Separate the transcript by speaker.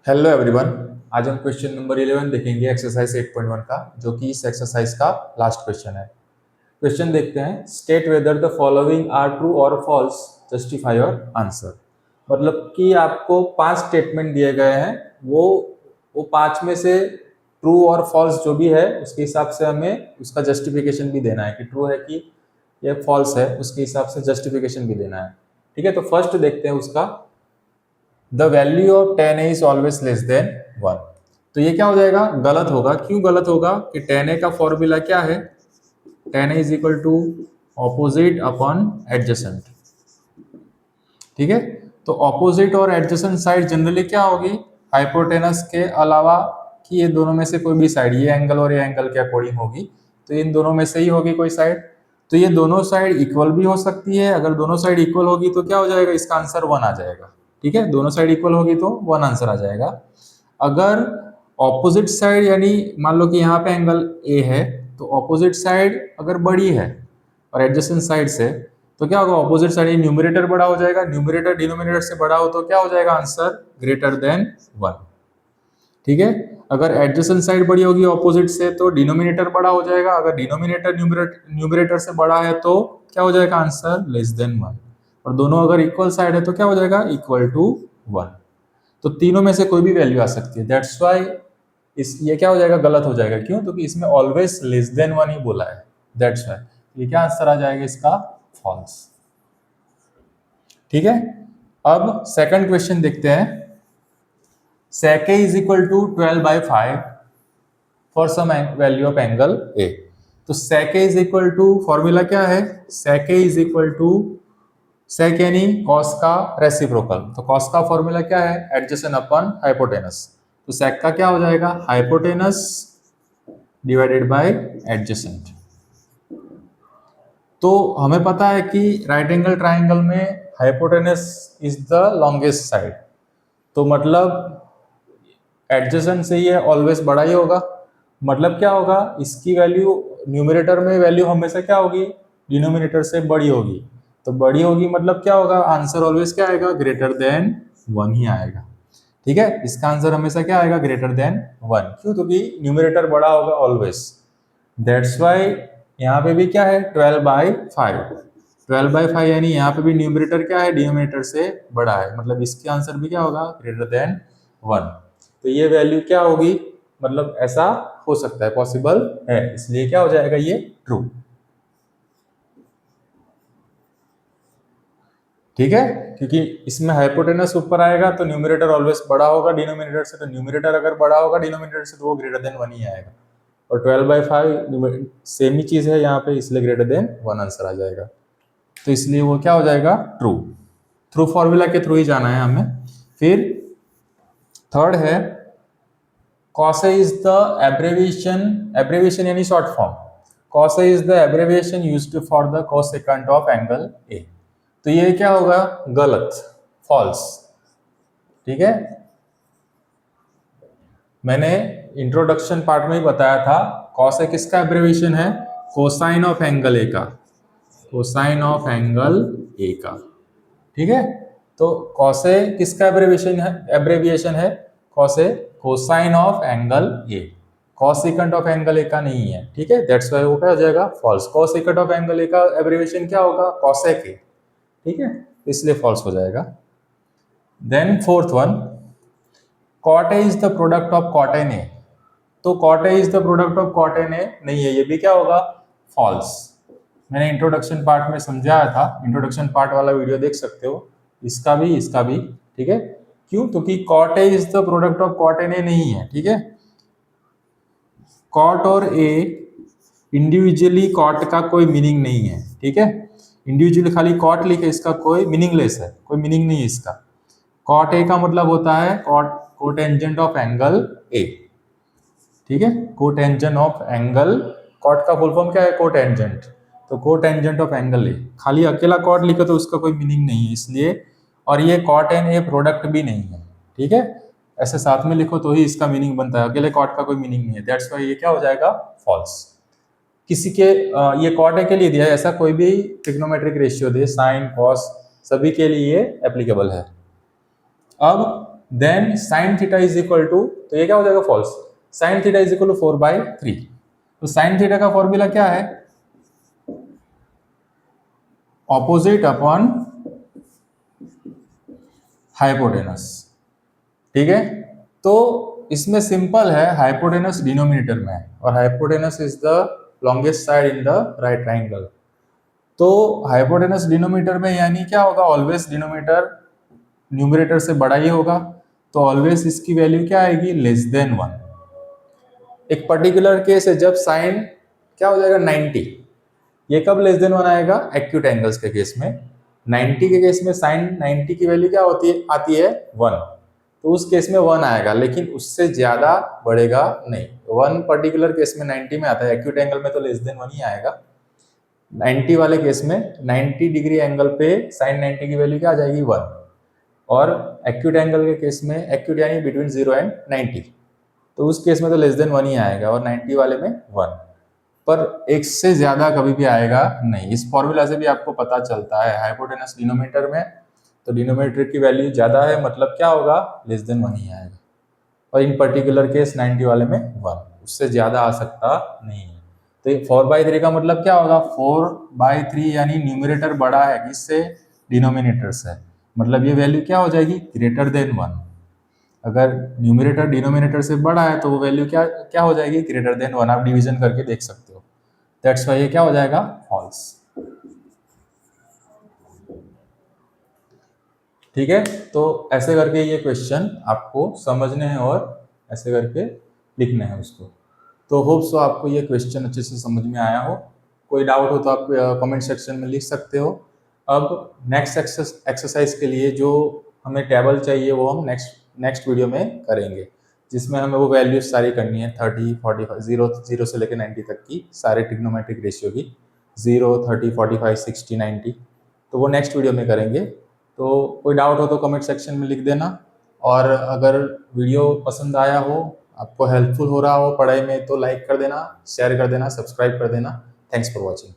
Speaker 1: Hello everyone. आज हम question number 11 देखेंगे एक्सरसाइज 8.1 का, जो कि इस एक्सरसाइज का लास्ट क्वेश्चन है। क्वेश्चन देखते हैं। State whether the following are true और फॉल्स, जस्टिफाई योर आंसर। मतलब कि आपको 5 स्टेटमेंट दिए गए हैं, वो 5 में से ट्रू और फॉल्स जो भी है उसके हिसाब से हमें उसका जस्टिफिकेशन भी देना है कि ट्रू है कि ये फॉल्स है, उसके हिसाब से जस्टिफिकेशन भी देना है। ठीक है, तो फर्स्ट देखते हैं उसका। The value of ten A is always less than 1। तो ये क्या हो जाएगा? गलत होगा। क्यों गलत होगा? कि टेन ए का फॉर्मूला क्या है? Tan A is equal to opposite upon adjacent. ठीक है, तो ऑपोजिट और एडजेसेंट साइड जनरली क्या होगी? हाइपोटेनस के अलावा कि ये दोनों में से कोई भी साइड, ये एंगल और ये एंगल के अकॉर्डिंग होगी, तो इन दोनों में से ही होगी कोई साइड। तो ये दोनों साइड इक्वल भी हो सकती है। अगर दोनों साइड इक्वल होगी तो क्या हो जाएगा? इसका आंसर 1 आ जाएगा। ठीक है, दोनों साइड इक्वल होगी तो 1 आंसर आ जाएगा। अगर ऑपोजिट साइड, यानी मान लो कि यहाँ पे एंगल ए है, तो ऑपोजिट साइड अगर बड़ी है और एडजेसेंट साइड से, तो क्या होगा? ऑपोजिट साइड न्यूमरेटर बड़ा हो जाएगा। न्यूमरेटर डिनोमिनेटर से बड़ा हो तो क्या हो जाएगा? Answer greater than 1। ठीक है, अगर एडजेसेंट साइड बड़ी होगी ऑपोजिट से तो डिनोमिनेटर बड़ा हो जाएगा। अगर डिनोमिनेटर न्यूमरेटर से बड़ा है तो क्या हो जाएगा? Answer less than 1। और दोनों अगर इक्वल साइड है तो क्या हो जाएगा? Equal to 1। तो तीनों में से कोई भी वैल्यू आ सकती है। दैट्स वाई ये क्या हो जाएगा? गलत हो जाएगा। क्यों? क्योंकि इसमें ऑलवेज लेस देन 1 ही बोला है। दैट्स वाई ये क्या आंसर आ जाएगा इसका? फॉल्स। ठीक है, अब सेकंड क्वेश्चन देखते हैं। sec a is equal to 12/5 for some value of angle A. तो sec a is equal to, formula क्या है? sec a इज इक्वल टू sec यानी cos का रेसिप्रोकल। तो cos का फॉर्मूला क्या है? Adjacent upon hypotenuse. तो sec का क्या हो जाएगा? Hypotenuse divided by adjacent. तो हमें पता है कि राइट एंगल ट्राइंगल में hypotenuse is the longest side, तो मतलब एडजेसेंट से ये ऑलवेज बड़ा ही होगा। मतलब क्या होगा? इसकी वैल्यू न्यूमरेटर में वैल्यू हमेशा क्या होगी? डिनोमिनेटर से बड़ी होगी। तो बड़ी होगी मतलब क्या होगा? आंसर ऑलवेज क्या आएगा? ग्रेटर देन 1 ही आएगा। ठीक है, इसका आंसर हमेशा क्या आएगा? Greater than 1। क्यों? क्योंकि न्यूमरेटर बड़ा होगा ऑलवेज। दैट्स वाई यहाँ पे भी क्या है? 12/5। 12/5 यानी यहाँ पे भी न्यूमरेटर क्या है? डिनोमिनेटर से बड़ा है। मतलब इसके आंसर भी क्या होगा? Greater than 1। तो ये वैल्यू क्या होगी? मतलब ऐसा हो सकता है, पॉसिबल है, इसलिए क्या हो जाएगा? ये ट्रू। ठीक है, क्योंकि इसमें हाइपोटेनस ऊपर आएगा तो न्यूमरेटर ऑलवेज बड़ा होगा डिनोमिनेटर से, तो न्यूमरेटर अगर बड़ा होगा डिनोमिनेटर से तो वो ग्रेटर देन 1 ही आएगा। और 12/5 सेम ही चीज है यहाँ पे, इसलिए ग्रेटर देन 1 आंसर आ जाएगा। तो इसलिए वो क्या हो जाएगा? ट्रू। थ्रू फॉर्मूला के थ्रू ही जाना है हमें। फिर थर्ड है, cos A is the abbreviation यानी short form. cos A is the abbreviation used for the cosecant of angle A। तो ये क्या होगा? गलत, फॉल्स। ठीक है, मैंने इंट्रोडक्शन पार्ट में ही बताया था cos A किसका एब्रेविएशन है? कोसाइन ऑफ एंगल ए का। कोसाइन ऑफ एंगल ए का। ठीक है, तो cos A किसका एब्रेविएशन है? cos A cosine of angle A. Cosecant of angle A का नहीं है। ठीक है, दैट्स वाई वो क्या हो जाएगा? False. Cosecant of angle A का एब्रेविएशन क्या होगा? Cosec A. ठीक है, इसलिए फॉल्स हो जाएगा। Then fourth one, cot A is the product of cot and A. तो cot A is the product of cot and A नहीं है, ये भी क्या होगा? फॉल्स। मैंने इंट्रोडक्शन पार्ट में समझाया था, इंट्रोडक्शन पार्ट वाला वीडियो देख सकते हो, इसका भी इसका भी। ठीक है, क्यों? क्योंकि cot A is the product of cot and A नहीं है। ठीक है, कॉट और ए इंडिविजुअली कॉट का कोई मीनिंग नहीं है। ठीक है, इंडिविजुअली खाली कॉट लिखे, इसका कोई मीनिंगलेस है, कोई मीनिंग नहीं है इसका। कॉट ए का मतलब होता है cot cotangent of angle A. ठीक है, कोटेंजेंट ऑफ एंगल, कॉट का फुल फॉर्म क्या है? कोटेंजेंट। तो कोटेंजेंट ऑफ एंगल ए, खाली अकेला कॉट लिखे तो उसका कोई मीनिंग नहीं है, इसलिए। और ये कॉट एंड ए प्रोडक्ट भी नहीं है। ठीक है, ऐसे साथ में लिखो तो ही इसका मीनिंग बनता है, अकेले कॉट का कोई मीनिंग नहीं है। दैट्स वाई ये क्या हो जाएगा? फॉल्स। किसी के ये कॉट ए के लिए दिया है, ऐसा कोई भी ट्रिग्नोमेट्रिक रेशियो दे, साइन कॉस, सभी के लिए ये एप्लीकेबल है। अब then sine theta is equal to, तो ये क्या हो जाएगा false, sine theta is equal to 4/3। तो साइन थीटा का फॉर्मूला क्या है, ऑपोजिट अपॉन हाइपोटेनस, ठीक है। तो इसमें सिंपल है, हाइपोटेनस डिनोमिनेटर में है और hypotenuse is the longest side in the right triangle. तो हाइपोटेनस डिनोमिनेटर में यानी क्या होगा, ऑलवेज डिनोमिनेटर न्यूमरेटर से बड़ा ही होगा, तो ऑलवेज इसकी वैल्यू क्या आएगी, लेस देन 1। एक पर्टिकुलर केस है जब साइन क्या हो जाएगा 90, ये कब लेस देन 1 आएगा, एक्यूट एंगल्स के केस में। 90 के केस में साइन 90 की वैल्यू क्या होती है, आती है 1, तो उस केस में 1 आएगा, लेकिन उससे ज्यादा बढ़ेगा नहीं। 1 पर्टिकुलर केस में 90 में आता है, एक्यूट एंगल में तो लेस देन 1 ही आएगा। 90 वाले केस में 90 डिग्री एंगल पे साइन 90 की वैल्यू क्या आ जाएगी 1, और एक्यूट एंगल के केस में, एक्यूट यानी बिटवीन 0 एंड 90, तो उस केस में तो लेस देन 1 ही आएगा और 90 वाले में 1, पर एक से ज्यादा कभी भी आएगा नहीं। इस फॉर्मूला से भी आपको पता चलता है, हाइपोटेनस डिनोमिनेटर में तो डिनोमिनेटर की वैल्यू ज्यादा है, मतलब क्या होगा, लेस देन 1 ही आएगा, और इन पर्टिकुलर केस 90 वाले में 1, उससे ज्यादा आ सकता नहीं है। तो 4/3 का मतलब क्या होगा, 4/3 यानी न्यूमरेटर बड़ा है किससे, डिनोमिनेटर से, मतलब ये वैल्यू क्या हो जाएगी, ग्रेटर देन 1। अगर न्यूमरेटर डिनोमिनेटर से बड़ा है तो वो वैल्यू क्या क्या हो जाएगी, ग्रेटर देन 1। आप डिवीजन करके देख सकते हो, दैट्स वाई ये क्या हो जाएगा, फॉल्स। ठीक है, तो ऐसे करके ये क्वेश्चन आपको समझने हैं और ऐसे करके लिखने हैं उसको। तो होप सो आपको ये क्वेश्चन अच्छे से समझ में आया हो। कोई डाउट हो तो आप कमेंट सेक्शन में लिख सकते हो। अब नेक्स्ट एक्सरसाइज के लिए जो हमें टेबल चाहिए वो हम नेक्स्ट वीडियो में करेंगे, जिसमें हमें वो वैल्यूज सारी करनी है, 30, 45, 0 से लेकर 90 तक की सारे ट्रिग्नोमेट्रिक रेशियो की, 0, 30, 45, 60, 90, तो वो नेक्स्ट वीडियो में करेंगे। तो कोई डाउट हो तो कमेंट सेक्शन में लिख देना, और अगर वीडियो पसंद आया हो, आपको हेल्पफुल हो रहा हो पढ़ाई में, तो लाइक कर देना, शेयर कर देना, सब्सक्राइब कर देना। Thanks for watching.